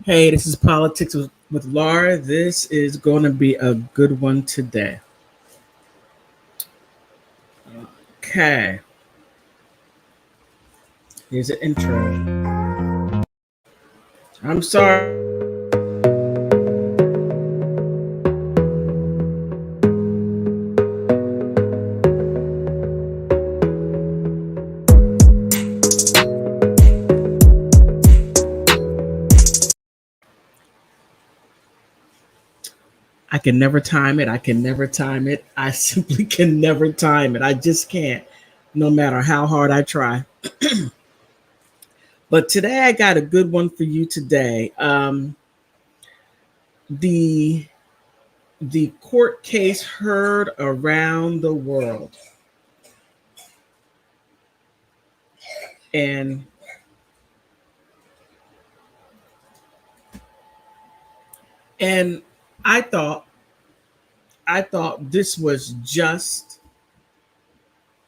Hey, this is Politics with Laura. This is going to be a good one today. Okay, here's an intro. I'm sorry. I can never time it. I can never time it. I simply can never time it. I just can't, no matter how hard I try. But today I got a good one for you today. The the court case heard around the world, and and I thought I thought this was just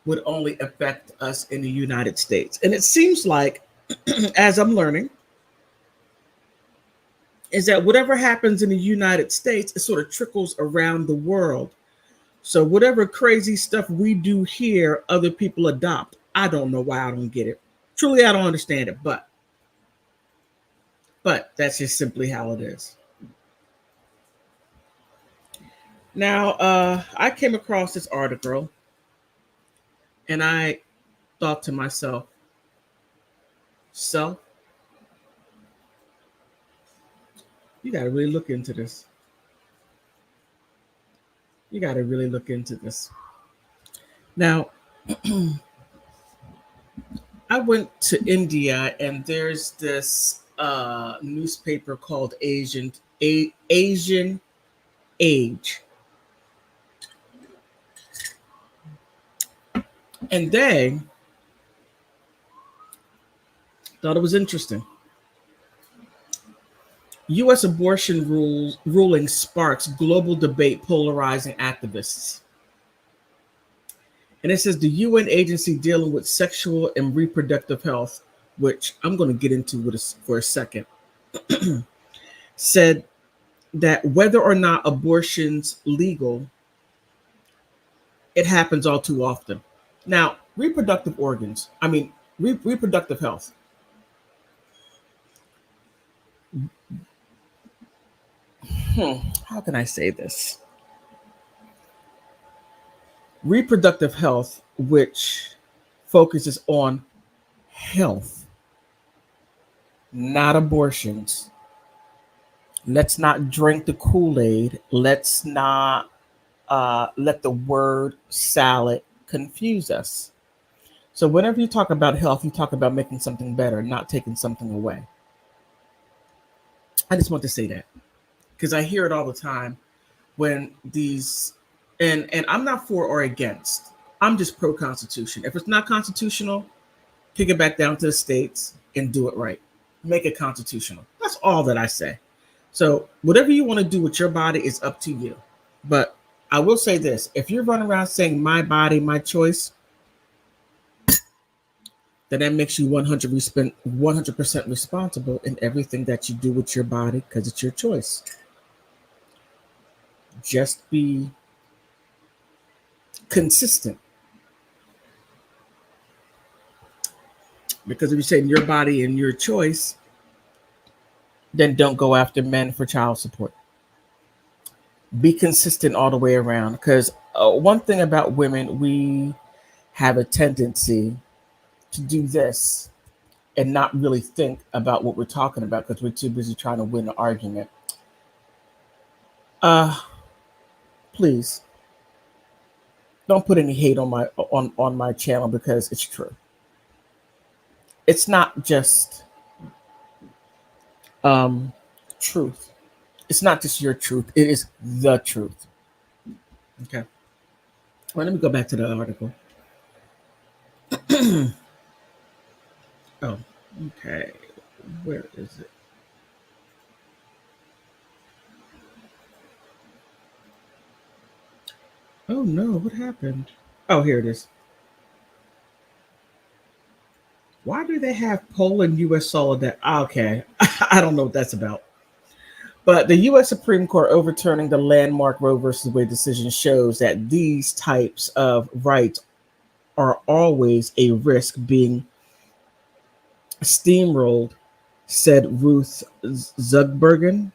would only affect us in the United States. And it seems like, as I'm learning, is that whatever happens in the United States, it sort of trickles around the world. So whatever crazy stuff we do here, other people adopt. I don't know why I don't get it. Truly, I don't understand it, but that's just simply how it is. Now, I came across this article and I thought to myself, self, you got to really look into this. You got to really look into this. Now, I went to India and there's this newspaper called Asian Age, and they thought it was interesting. U.S. abortion ruling sparks global debate, polarizing activists. And it says the UN agency dealing with sexual and reproductive health, which I'm going to get into for a second, said that whether or not abortion's legal, it happens all too often. Now, reproductive organs, I mean, reproductive health. How can I say this? Reproductive health, which focuses on health, not abortions. Let's not drink the Kool Aid. Let's not let the word salad confuse us. So, whenever you talk about health, you talk about making something better, not taking something away. I just want to say that because I hear it all the time when these, and I'm not for or against. I'm just pro Constitution. If it's not constitutional, kick it back down to the states and do it right. Make it constitutional. That's all that I say. So, whatever you want to do with your body is up to you. But I will say this, if you're running around saying my body, my choice, then that makes you 100% responsible in everything that you do with your body because it's your choice. Just be consistent. Because if you say your body and your choice, then don't go after men for child support. Be consistent all the way around. Because one thing about women, we have a tendency to do this and not really think about what we're talking about because we're too busy trying to win the argument. Uh, please don't put any hate on my channel because it's true. It's not just um, truth. It's not just your truth. It is the truth. Okay. Well, let me go back to the article. Oh, okay. Where is it? Oh no, what happened? Oh, here it is. Why do they have Poland U.S. solidarity? Okay, I don't know what that's about. But the U.S. Supreme Court overturning the landmark Roe versus Wade decision shows that these types of rights are always a risk being steamrolled, said Ruth Zugbergen,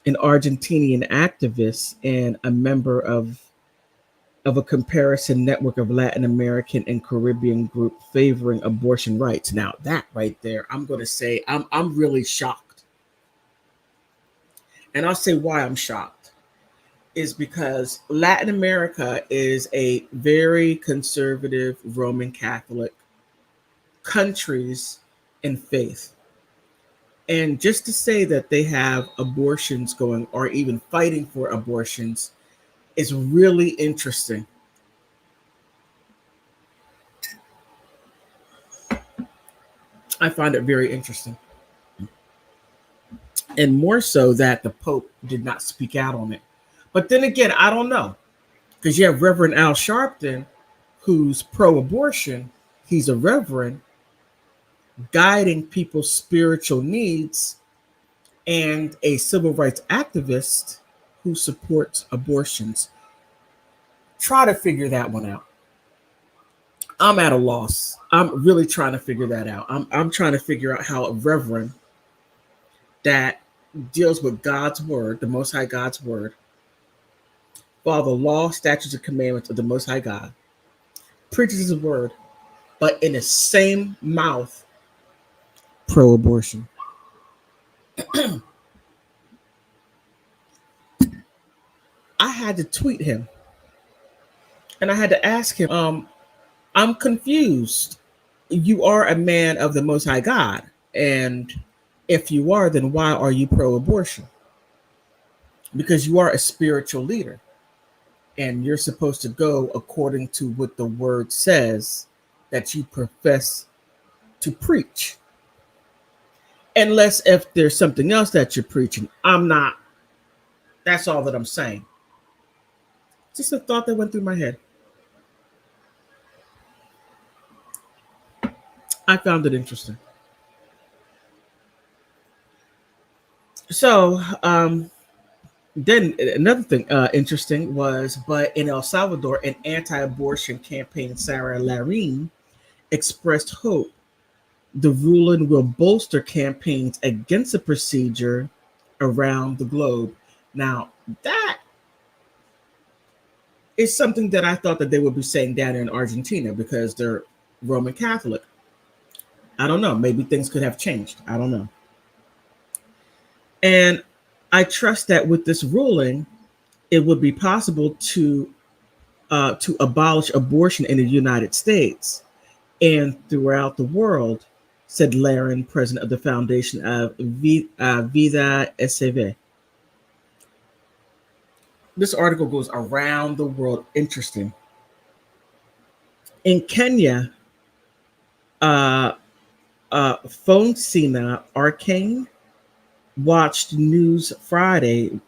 an Argentinian activist and a member of a comparison network of Latin American and Caribbean group favoring abortion rights. Now that right there, I'm going to say I'm really shocked. And I'll say why I'm shocked is because Latin America is a very conservative Roman Catholic countries in faith. And just to say that they have abortions going or even fighting for abortions is really interesting. I find it very interesting. And more so that the Pope did not speak out on it. But then again, I don't know. Because you have Reverend Al Sharpton, who's pro abortion, he's a reverend guiding people's spiritual needs, and a civil rights activist who supports abortions. Try to figure that one out. I'm at a loss. I'm really trying to figure that out. I'm trying to figure out how a reverend that deals with God's word, the Most High God's word, follow the law, statutes, and commandments of the Most High God, preaches his word, but in the same mouth, pro-abortion. I had to tweet him, and I had to ask him, I'm confused. You are a man of the Most High God, and if you are, then why are you pro-abortion? Because you are a spiritual leader, and you're supposed to go according to what the word says that you profess to preach. Unless if there's something else that you're preaching. I'm not. That's all that I'm saying. Just a thought that went through my head. I found it interesting. So, then another thing interesting was, but in El Salvador, an anti-abortion campaign, Sarah Larin, expressed hope the ruling will bolster campaigns against the procedure around the globe. Now, that is something that I thought that they would be saying down in Argentina because they're Roman Catholic. I don't know. Maybe things could have changed. I don't know. And I trust that with this ruling, it would be possible to abolish abortion in the United States and throughout the world, said Laren, president of the foundation of Vida SV. This article goes around the world. Interesting. In Kenya, uh, Fonsina Arcane watched news Friday.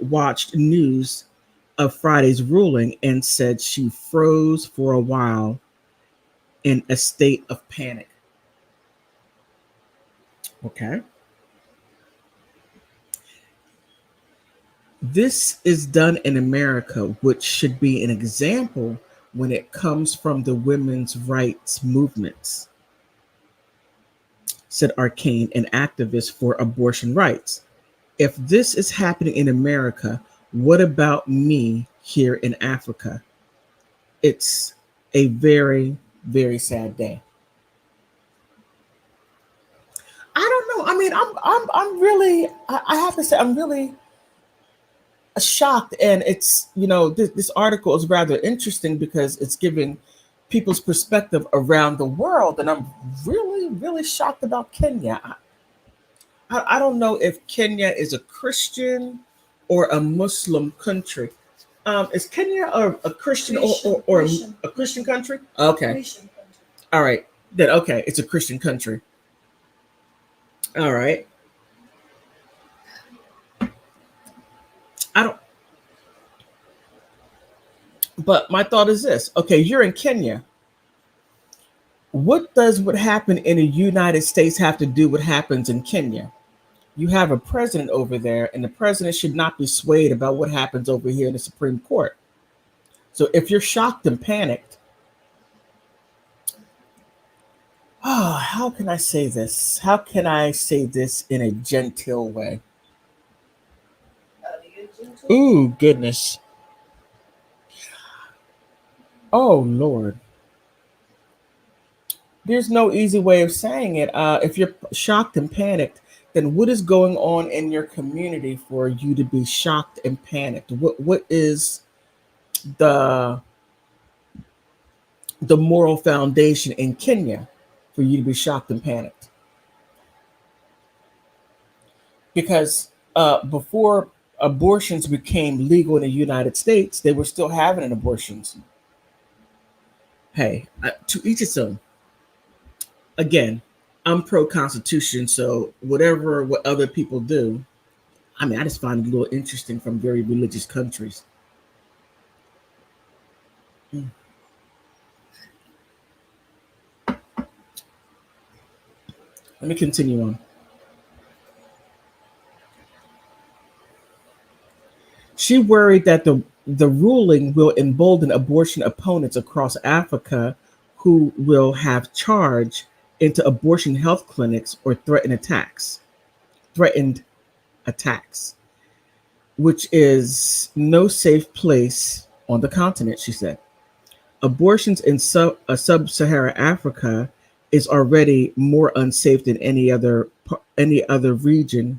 Watched news of Friday's ruling and said she froze for a while in a state of panic. Okay. This is done in America, which should be an example when it comes from the women's rights movements, said Arcane, an activist for abortion rights. If this is happening in America, what about me here in Africa? It's a very, very sad day. I don't know. I mean, I'm really. I have to say, I'm really shocked, and it's this article is rather interesting because it's giving people's perspective around the world, and I'm really, really shocked about Kenya. I don't know if Kenya is a Christian or a Muslim country. Is Kenya a Christian or a Christian country? Okay. Christian country. All right. Then okay, it's a Christian country. All right. I don't. But my thought is this: okay, you're in Kenya. What does what happened in the United States have to do with what happens in Kenya? You have a president over there, and the president should not be swayed about what happens over here in the Supreme Court. So if you're shocked and panicked, how can I say this? How can I say this in a genteel way? Ooh, goodness. Oh, Lord. There's no easy way of saying it. If you're shocked and panicked, then what is going on in your community for you to be shocked and panicked? What is the the moral foundation in Kenya for you to be shocked and panicked? Because before abortions became legal in the United States, they were still having an abortions. Hey, to each its own. Again, I'm pro Constitution, so whatever what other people do, I mean, I just find it a little interesting from very religious countries. Mm. Let me continue on. She worried that the ruling will embolden abortion opponents across Africa who will have charge into abortion health clinics or threatened attacks, which is no safe place on the continent, she said. Abortions in sub-Saharan Africa is already more unsafe than any other region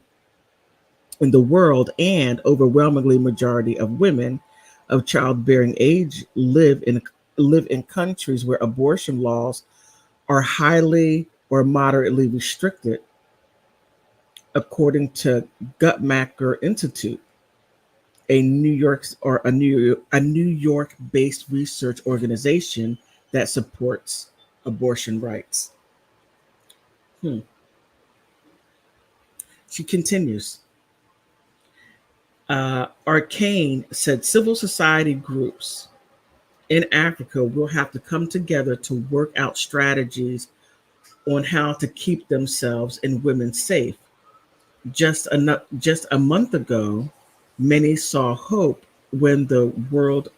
in the world, and overwhelmingly majority of women of childbearing age live in countries where abortion laws are highly or moderately restricted, according to Guttmacher Institute, a New York based research organization that supports abortion rights. Hmm. She continues. Arcane said civil society groups in Africa will have to come together to work out strategies on how to keep themselves and women safe. Just a month ago, many saw hope when the World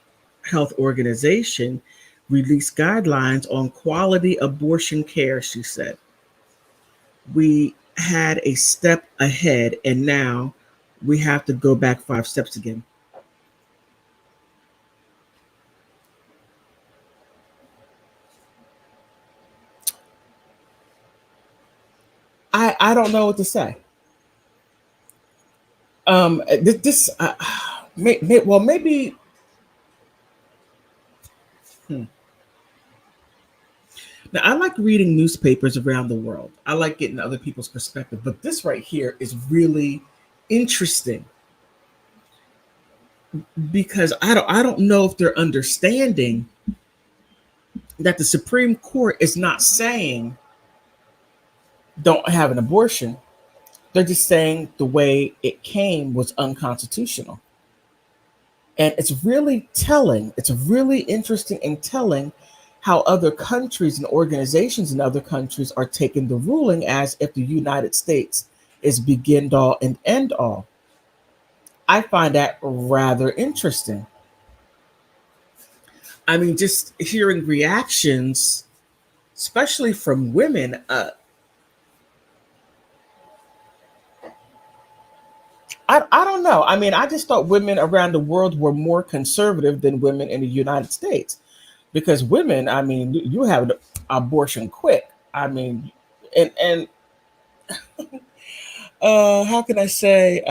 Health Organization released guidelines on quality abortion care, she said. We had a step ahead, and now we have to go back 5 steps again. I don't know what to say. This well, maybe. Hmm. Now, I like reading newspapers around the world. I like getting other people's perspective, but this right here is really interesting because I don't know if they're understanding that the Supreme Court is not saying don't have an abortion. They're just saying the way it came was unconstitutional. And it's really telling, it's really interesting and telling how other countries and organizations in other countries are taking the ruling as if the United States is begin all and end all. I find that rather interesting. I mean, just hearing reactions, especially from women, I don't know. I mean, I just thought women around the world were more conservative than women in the United States because women, I mean, you have an abortion quick. I mean, and how can I say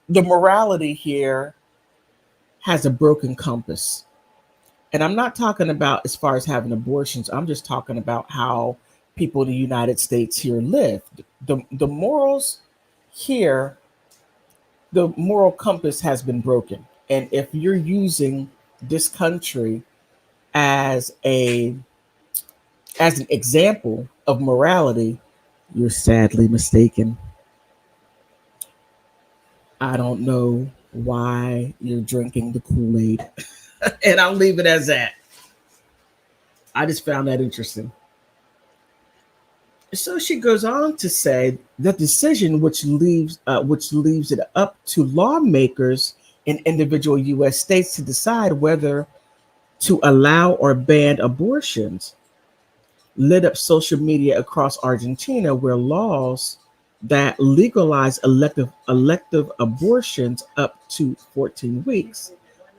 the morality here has a broken compass. And I'm not talking about as far as having abortions. I'm just talking about how people in the United States here live. The morals here, the moral compass has been broken. And if you're using this country as a as an example of morality, you're sadly mistaken. I don't know why you're drinking the Kool-Aid. And I'll leave it as that. I just found that interesting. So she goes on to say the decision, which leaves it up to lawmakers in individual U.S. states to decide whether to allow or ban abortions, lit up social media across Argentina, where laws that legalize elective abortions up to 14 weeks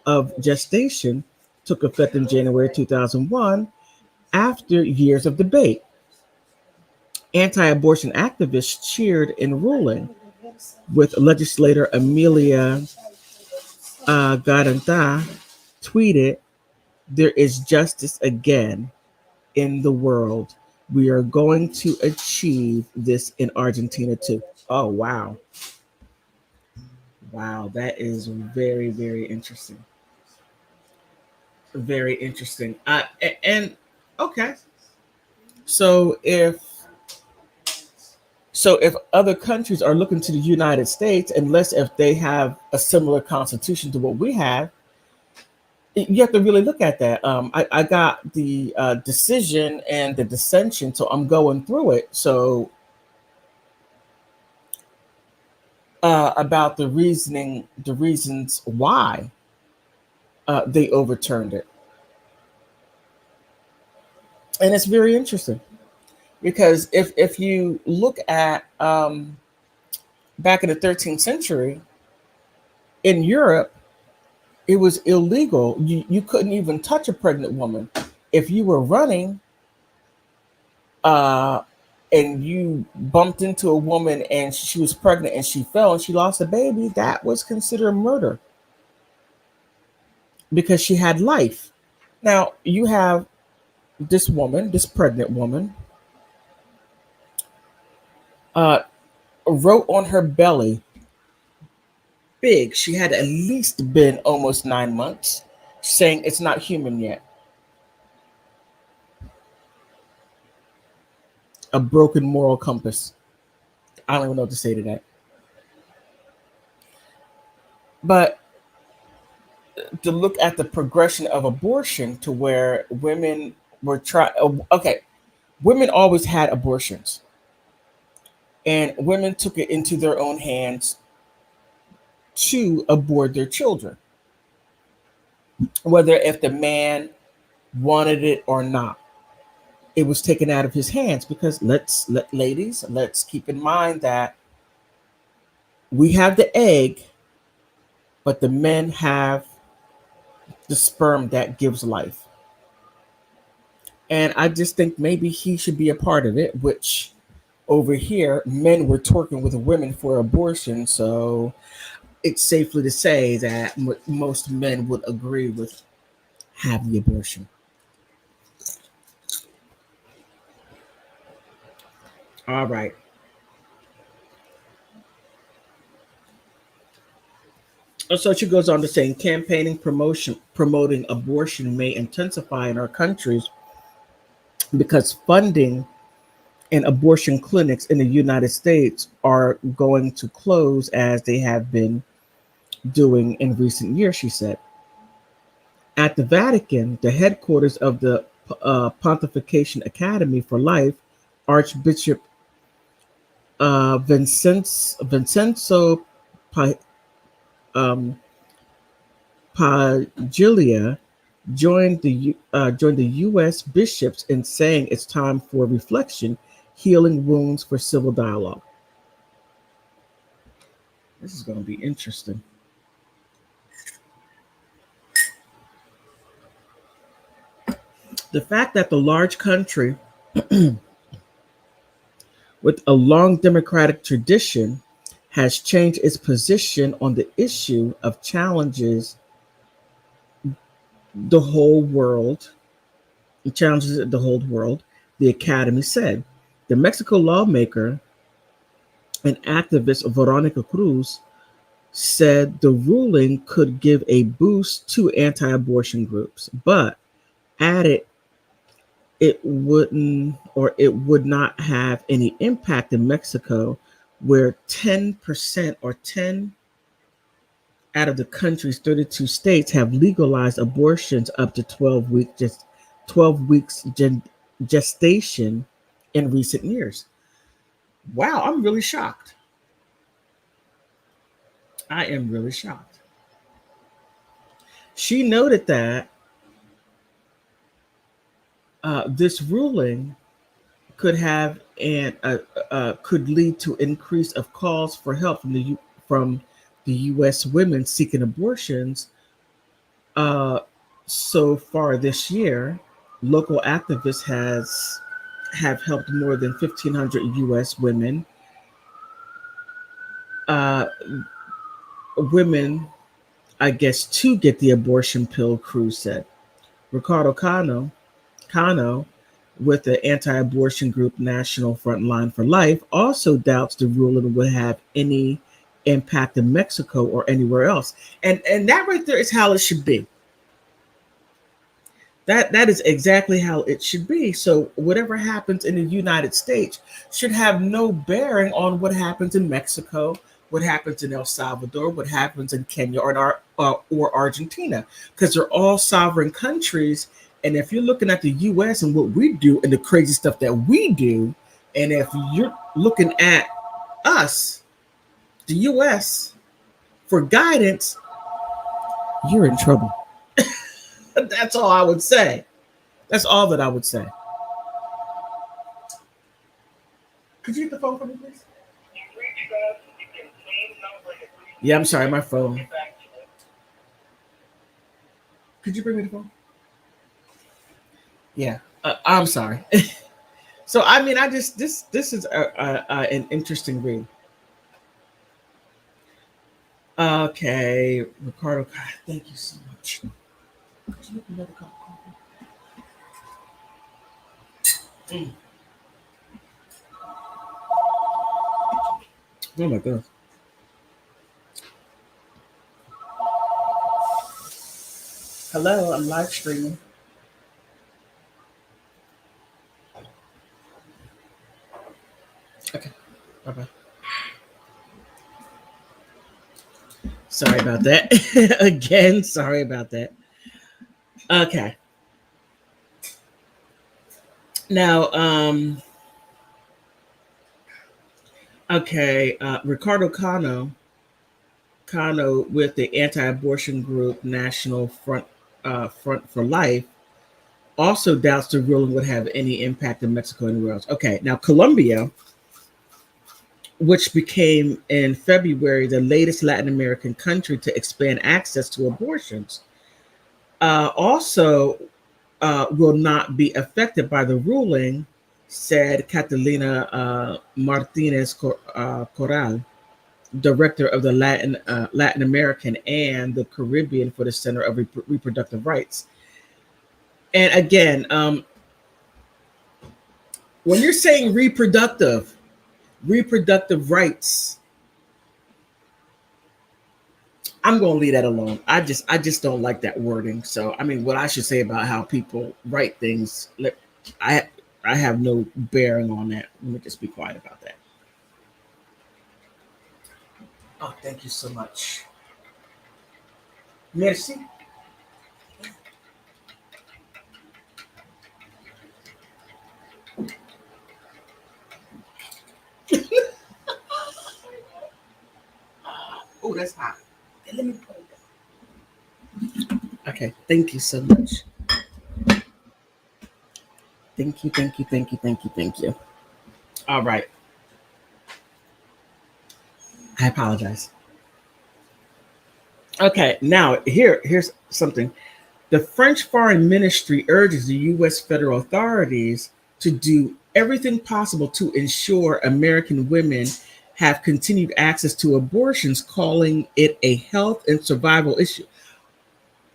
of gestation took effect in January 2001 after years of debate. Anti-abortion activists cheered in ruling, with legislator Amelia Garanta tweeted, "There is justice again in the world. We are going to achieve this in Argentina too." Oh, wow. Wow, that is very, very interesting. Very interesting. And okay, so if other countries are looking to the United States, unless if they have a similar constitution to what we have, you have to really look at that. I got the decision and the dissension, so I'm going through it. So about the reasons why they overturned it, and it's very interesting because if you look at back in the 13th century in Europe, it was illegal. You couldn't even touch a pregnant woman. If you were running uh, and you bumped into a woman and she was pregnant and she fell and she lost a baby, that was considered murder because she had life. Now you have this woman, this pregnant woman, uh, wrote on her belly, big. She had at least been almost 9 months, saying it's not human yet. A broken moral compass. I don't even know what to say to that. But to look at the progression of abortion to where women were trying, okay, women always had abortions, and women took it into their own hands to abort their children, whether if the man wanted it or not. It was taken out of his hands because ladies, let's keep in mind that we have the egg, but the men have the sperm that gives life. And I just think maybe he should be a part of it, which over here, men were twerking with women for abortion. So it's safely to say that most men would agree with have the abortion. All right. So she goes on to say, promoting abortion may intensify in our countries because funding and abortion clinics in the United States are going to close as they have been doing in recent years, she said. At the Vatican, the headquarters of the Pontification Academy for Life, Archbishop Vincenzo Pa- um, Paglia joined the U.S. bishops in saying it's time for reflection, healing wounds for civil dialogue. This is going to be interesting. The fact that the large country with a long democratic tradition has changed its position on the issue of challenges the whole world, the whole world, the academy said. The Mexico lawmaker and activist Veronica Cruz said the ruling could give a boost to anti-abortion groups, but added it would not have any impact in Mexico, where 10% or 10 out of the country's 32 states have legalized abortions up to 12 weeks gestation in recent years. Wow, I'm really shocked. I am really shocked. She noted that this ruling could have and could lead to increase of calls for help from the U.S. women seeking abortions. Uh, so far this year, local activists has have helped more than 1,500 U.S. uh, women, I guess, to get the abortion pill. Cruz said. Ricardo Cano, with the anti-abortion group National Frontline for Life, also doubts the ruling would have any impact in Mexico or anywhere else. And that right there is how it should be. That is exactly how it should be. So whatever happens in the United States should have no bearing on what happens in Mexico, what happens in El Salvador, what happens in Kenya or Argentina, because they're all sovereign countries. And if you're looking at the U.S. and what we do and the crazy stuff that we do, and if you're looking at us, the U.S., for guidance, you're in trouble. That's all I would say. That's all that I would say. Could you get the phone for me, please? Yeah, I'm sorry, my phone. Could you bring me the phone? Yeah, I'm sorry. So I mean, I just this is an interesting read. Okay, Ricardo, God, thank you so much. Could you make another cup of coffee? Oh my god. Hello, I'm live streaming. Okay, bye bye. Sorry about that. Again, sorry about that. Okay. Now, okay, Ricardo Cano with the anti-abortion group National Front for Life also doubts the ruling would have any impact in Mexico and anywhere else. Okay, now Colombia, which became in February the latest Latin American country to expand access to abortions, also will not be affected by the ruling, said Catalina Martinez Corral, director of the Latin American and the Caribbean for the Center of Reproductive Rights. And again, when you're saying reproductive rights, I'm going to leave that alone. I just don't like that wording. So I mean, what I should say about how people write things, I I have no bearing on that. Let me just be quiet about that. Oh, thank you so much. Merci. Oh, that's hot. Let me put it down. Okay, thank you so much. Thank you, thank you, thank you, thank you, thank you. All right. I apologize. Okay, now here's something. The French Foreign Ministry urges the U.S. federal authorities to do everything possible to ensure American women have continued access to abortions, calling it a health and survival issue.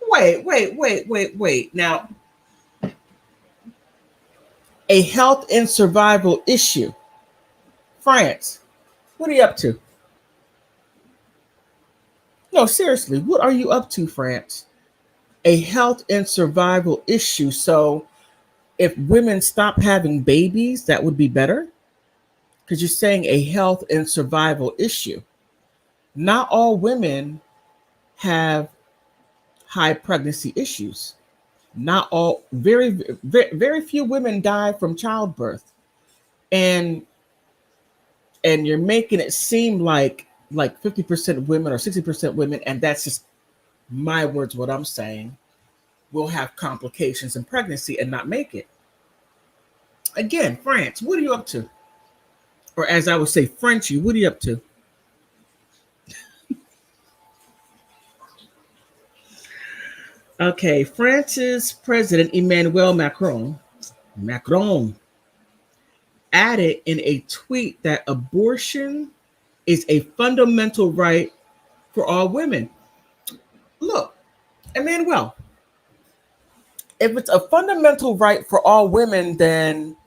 Wait. Now, a health and survival issue. France, what are you up to? No, seriously, what are you up to, France? A health and survival issue. So, if women stop having babies, that would be better? Because you're saying a health and survival issue. Not all women have high pregnancy issues. Not all, very few women die from childbirth. and you're making it seem like 50% women or 60% women, and that's just my words, what I'm saying, will have complications in pregnancy and not make it. Again, France, what are you up to? Or as I would say, Frenchy, what are you up to? Okay, France's President Emmanuel Macron added in a tweet that abortion is a fundamental right for all women. Look, Emmanuel, if it's a fundamental right for all women, then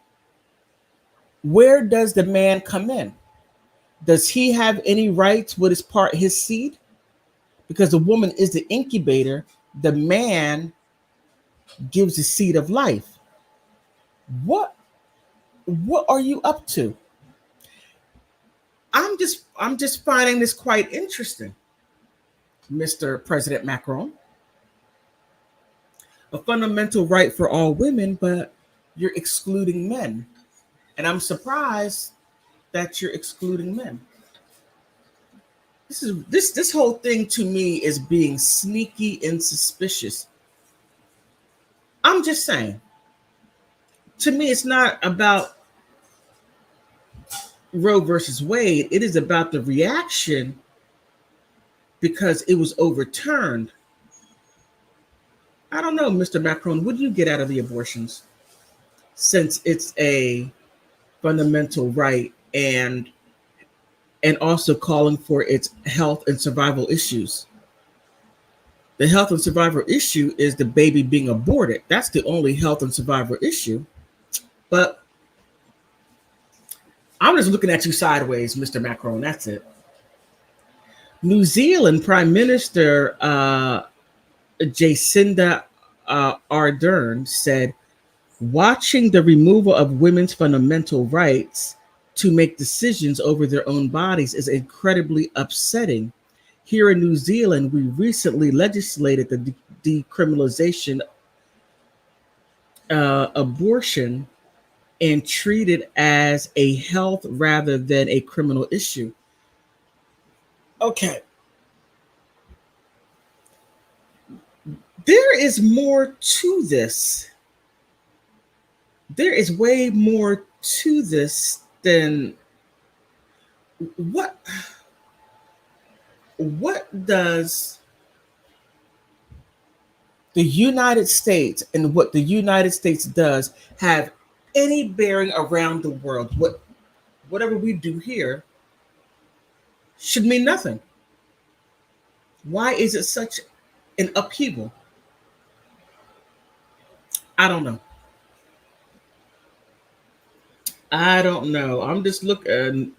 where does the man come in? Does he have any rights with his seed? Because the woman is the incubator, the man gives the seed of life. What what are you up to? I'm just finding this quite interesting, Mr. President Macron. A fundamental right for all women, but you're excluding men. And I'm surprised that you're excluding men. This whole thing to me is being sneaky and suspicious. I'm just saying. To me, it's not about Roe versus Wade. It is about the reaction because it was overturned. I don't know, Mr. Macron, what do you get out of the abortions? Since it's a fundamental right and also calling for its health and survival issues. The health and survival issue is the baby being aborted. That's the only health and survival issue. But I'm just looking at you sideways, Mr. Macron. That's it. New Zealand Prime Minister Jacinda Ardern said, watching the removal of women's fundamental rights to make decisions over their own bodies is incredibly upsetting. Here in New Zealand, we recently legislated the decriminalization abortion and treat it as a health rather than a criminal issue. Okay. There is more to this. There is way more to this than what does the United States and what the United States does have any bearing around the world? Whatever we do here should mean nothing. Why is it such an upheaval? I don't know. I don't know. I'm just looking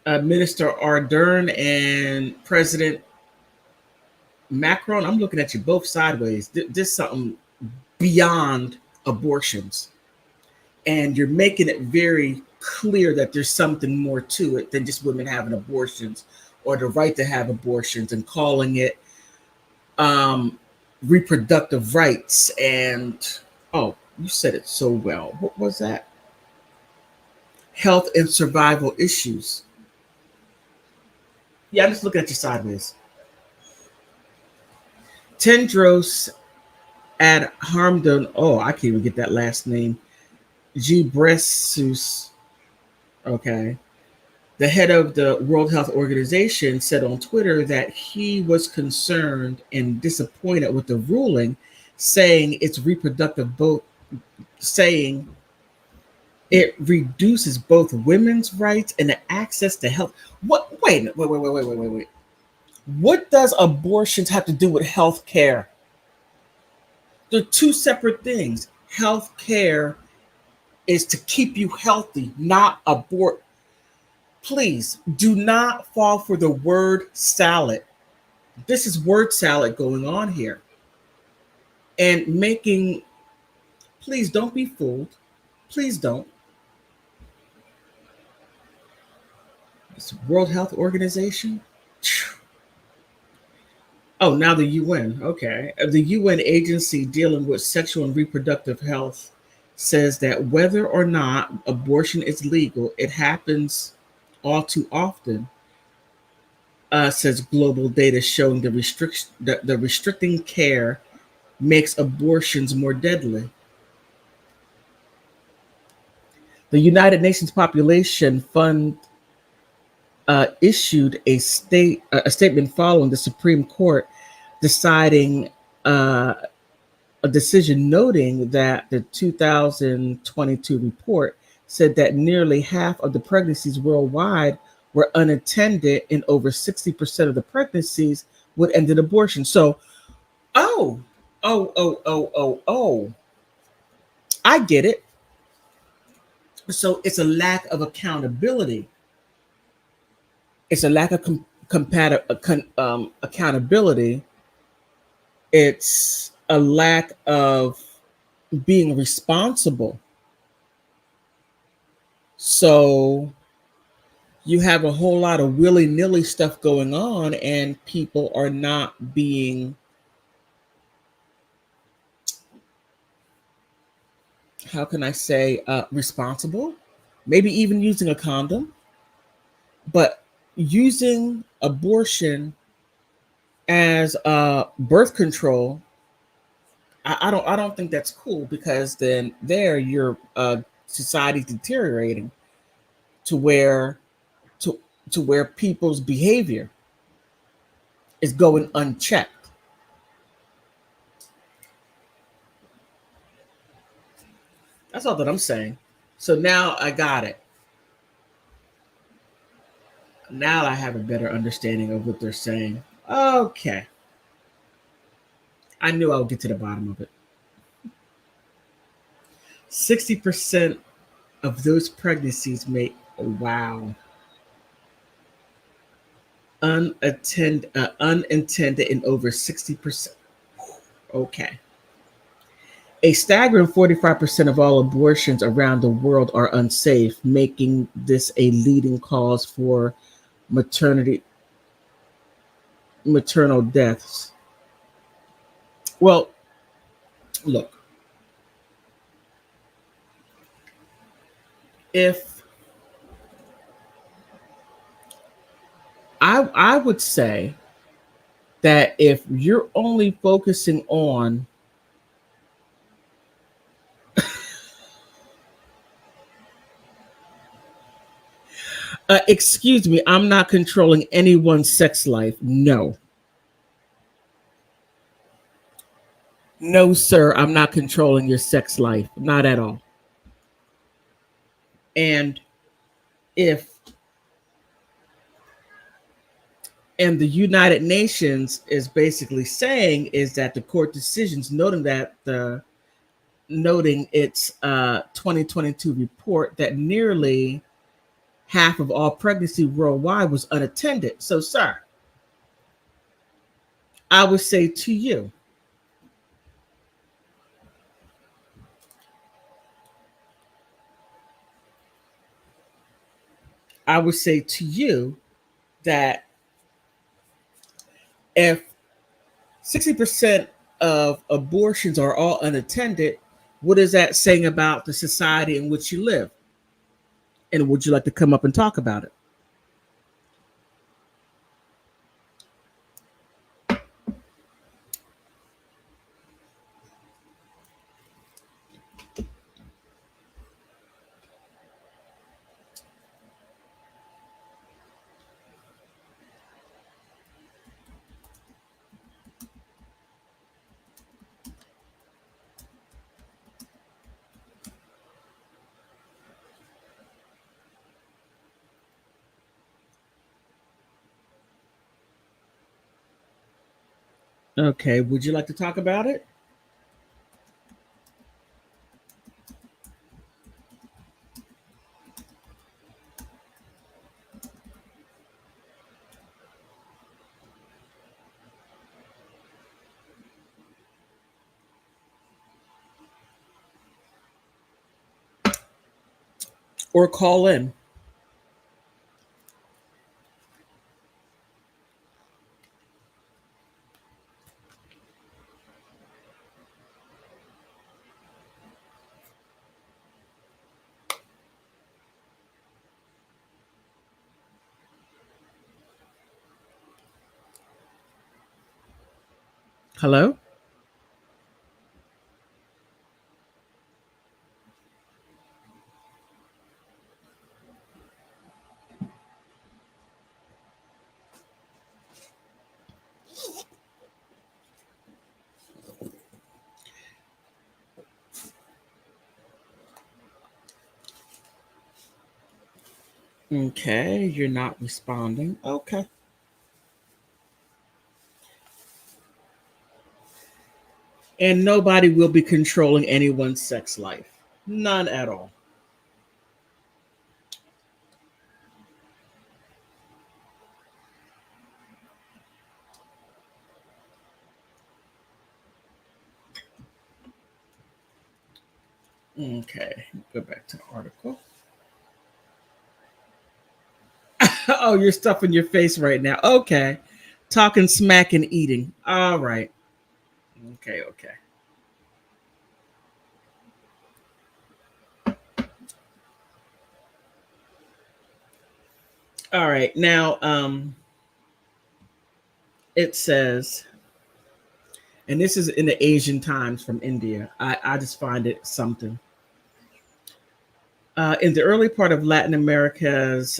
Minister Ardern and President Macron. I'm looking at you both sideways. This something beyond abortions, and you're making it very clear that there's something more to it than just women having abortions or the right to have abortions, and calling it reproductive rights. And oh, you said it so well. What was that? Health and survival issues. Yeah, I'm just looking at you sideways. Tendros Adhanom, oh, I can't even get that last name. Ghebreyesus, okay. The head of the World Health Organization said on Twitter that he was concerned and disappointed with the ruling, saying saying it reduces both women's rights and the access to health. What? Wait. What does abortions have to do with health care? They're two separate things. Health care is to keep you healthy, not abort. Please do not fall for the word salad. This is word salad going on here. And please don't be fooled. Please don't. It's World Health Organization. Oh, now the UN. Okay. The UN agency dealing with sexual and reproductive health says that whether or not abortion is legal, it happens all too often. Says global data showing the restricting care makes abortions more deadly. The United Nations Population Fund issued a statement following the Supreme Court deciding uh, a decision noting that the 2022 report said that nearly half of the pregnancies worldwide were unattended, and over 60% of the pregnancies would end in abortion. So, oh, oh, I get it. So it's a lack of accountability. It's a lack of accountability. It's a lack of being responsible. So you have a whole lot of willy nilly stuff going on, and people are not being, how can I say, responsible. Maybe even using a condom, but using abortion as birth control, I don't think that's cool, because then there your society's deteriorating to where to to where people's behavior is going unchecked. That's all that I'm saying. So now I got it. Now I have a better understanding of what they're saying. Okay. I knew I would get to the bottom of it. 60% of those pregnancies make, wow, unintended in over 60%. Okay. A staggering 45% of all abortions around the world are unsafe, making this a leading cause for maternity maternal deaths. Well, look, if I would say that if you're only focusing on, excuse me, I'm not controlling anyone's sex life. No, no, sir, I'm not controlling your sex life. Not at all. And if and the United Nations is basically saying is that the court decisions noting its 2022 report that nearly half of all pregnancy worldwide was unattended. So, sir, I would say to you, I would say to you that if 60% of abortions are all unattended, what is that saying about the society in which you live? And would you like to come up and talk about it? Okay, would you like to talk about it? Or call in? Hello? Okay, you're not responding. Okay. And nobody will be controlling anyone's sex life. None at all. Okay, go back to the article. Oh, you're stuffing your face right now. Okay. Talking smack and eating. All right. Okay, okay. All right. Now, it says, and this is in the Asian Times from India. I just find it something. In the early part of Latin America's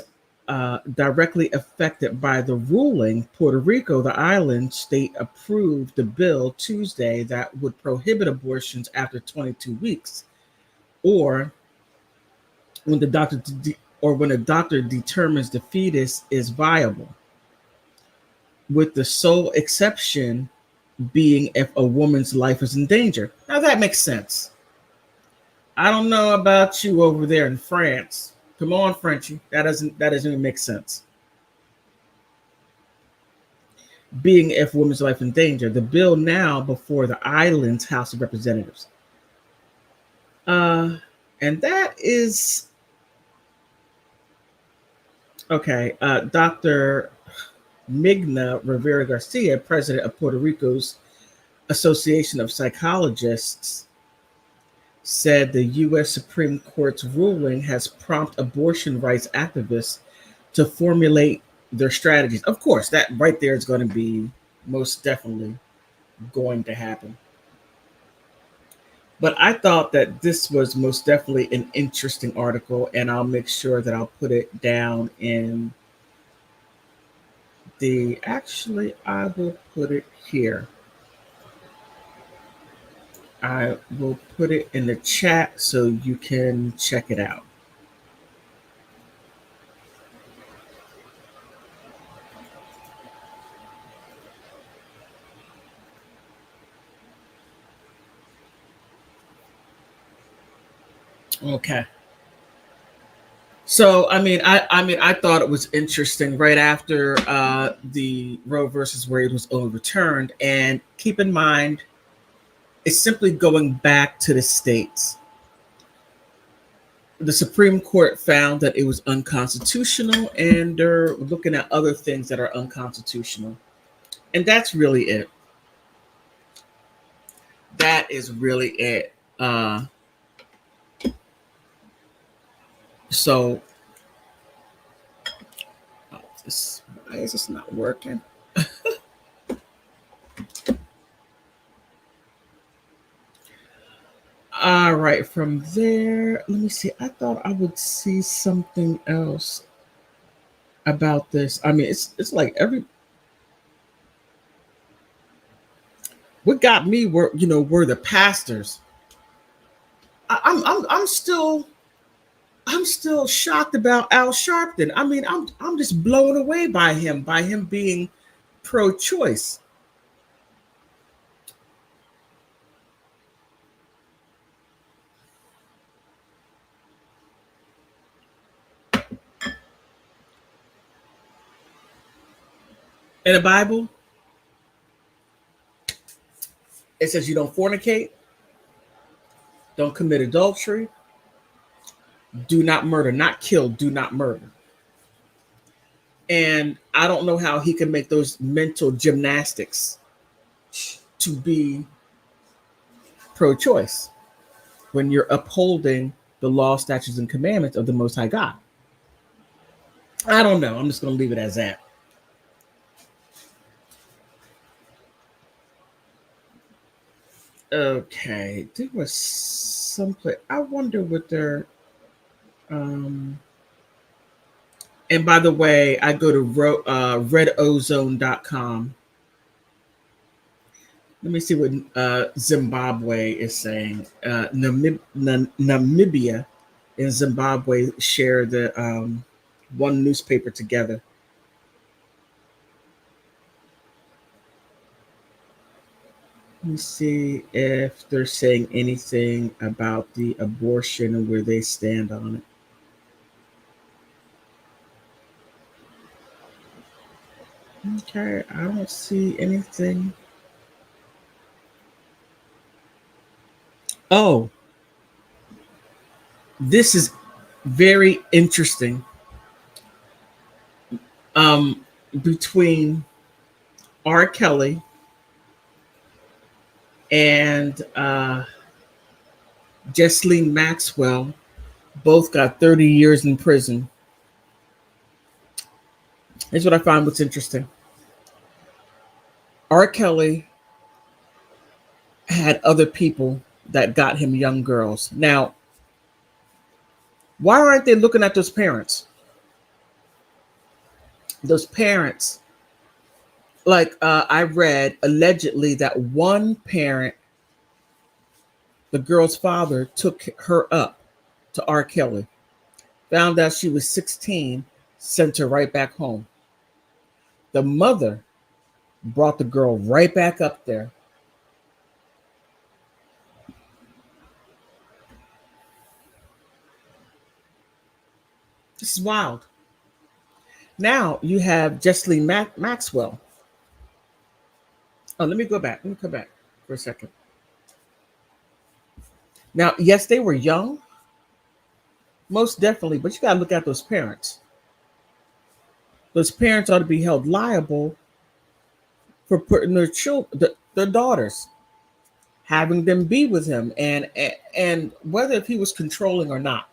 directly affected by the ruling, Puerto Rico, the island state, approved the bill Tuesday that would prohibit abortions after 22 weeks, or when the doctor determines the fetus is viable, with the sole exception being if a woman's life is in danger. Now that makes sense. I don't know about you over there in France. Come on, Frenchie. That doesn't even make sense. Being if woman's life in danger. The bill now before the island's House of Representatives. Uh, and that is okay. Dr. Migna Rivera Garcia, president of Puerto Rico's Association of Psychologists, said the U.S. Supreme Court's ruling has prompted abortion rights activists to formulate their strategies. Of course, that right there is going to be most definitely going to happen. But I thought that this was most definitely an interesting article, and I'll make sure that I'll put it down in the. Actually, I will put it here. I will put it in the chat so you can check it out. Okay. So I thought it was interesting right after the Roe versus Wade was overturned, and keep in mind it's simply going back to the states. The Supreme Court found that it was unconstitutional, and they're looking at other things that are unconstitutional, and that's really it. That is really it. So, why is this not working? All right, from there, let me see. I thought I would see something else about this. I mean, it's like every what got me were the pastors. I'm still shocked about Al Sharpton. I mean, I'm just blown away by him being pro-choice. In the Bible, it says you don't fornicate, don't commit adultery, do not murder, not kill, do not murder. And I don't know how he can make those mental gymnastics to be pro-choice when you're upholding the law, statutes, and commandments of the Most High God. I don't know. I'm just going to leave it as that. Okay, there was some place. I wonder what their um. And by the way, I go to redozone.com. Let me see what Zimbabwe is saying. Namibia and Zimbabwe share the one newspaper together. Let me see if they're saying anything about the abortion and where they stand on it. Okay, I don't see anything. Oh, this is very interesting. Um, between R. Kelly and Jesselyn Maxwell, both got 30 years in prison. Here's what I find what's interesting. R. Kelly had other people that got him young girls. Now, why aren't they looking at those parents? Those parents, like I read allegedly that one parent, the girl's father, took her up to R. Kelly, found out she was 16, sent her right back home. The mother brought the girl right back up there. This is wild. Now you have Jesselyn Maxwell. Oh, let me go back. Let me come back for a second. Now, yes, they were young, most definitely, but you got to look at those parents. Those parents ought to be held liable for putting their children, their daughters, having them be with him, and whether if he was controlling or not.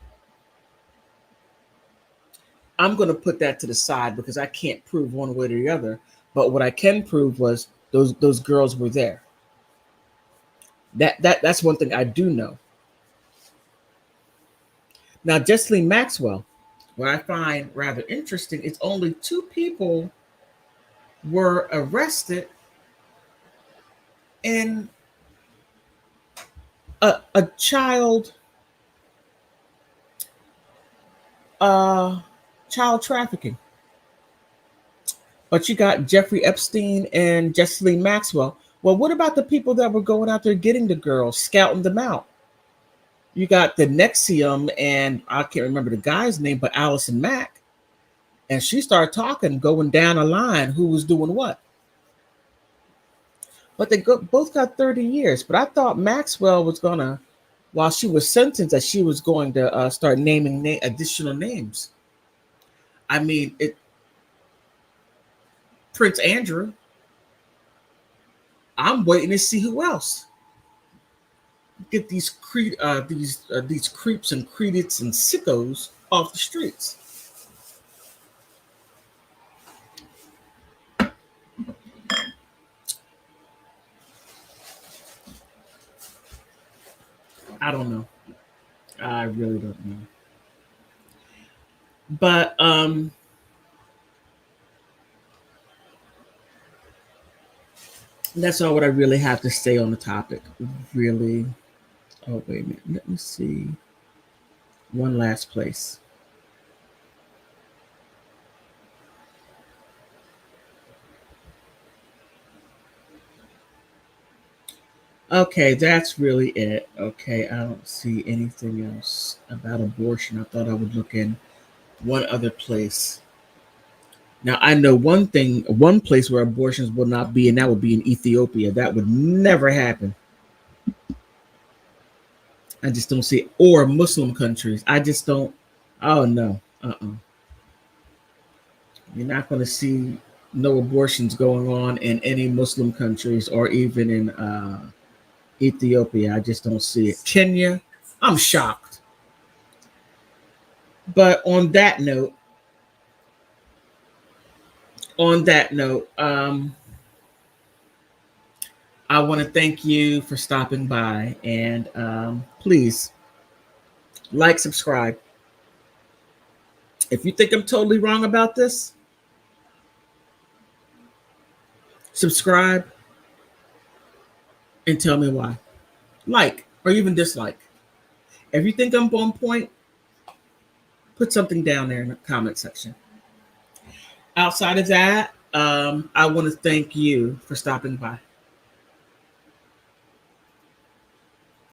I'm going to put that to the side because I can't prove one way or the other. But what I can prove was those girls were there. That's one thing I do know. Now, Jesselyn Maxwell, what I find rather interesting is only two people were arrested in a uh, child trafficking. But you got Jeffrey Epstein and Jesselyn Maxwell. Well, what about the people that were going out there getting the girls, scouting them out? You got the Nexium, and I can't remember the guy's name, but Allison Mack. And she started talking, going down a line who was doing what. But both got 30 years. But I thought Maxwell was going to, while she was sentenced, that she was going to start naming additional names. I mean, Prince Andrew, I'm waiting to see who else. Get these creeps and credits and sickos off the streets. I don't know. I really don't know. But that's all what I really have to say on the topic. Really. Oh wait a minute. Let me see. One last place. Okay, that's really it. Okay, I don't see anything else about abortion. I thought I would look in one other place. Now I know one place where abortions will not be, and that would be in Ethiopia. That would never happen. I just don't see it. Or Muslim countries. I just don't. Oh no. You're not going to see no abortions going on in any Muslim countries or even in Ethiopia. I just don't see it. Kenya, I'm shocked. But on that note, I want to thank you for stopping by, and please like, subscribe. If you think I'm totally wrong about this, subscribe and tell me why. Like or even dislike. If you think I'm on point, put something down there in the comment section. Outside of that, I want to thank you for stopping by.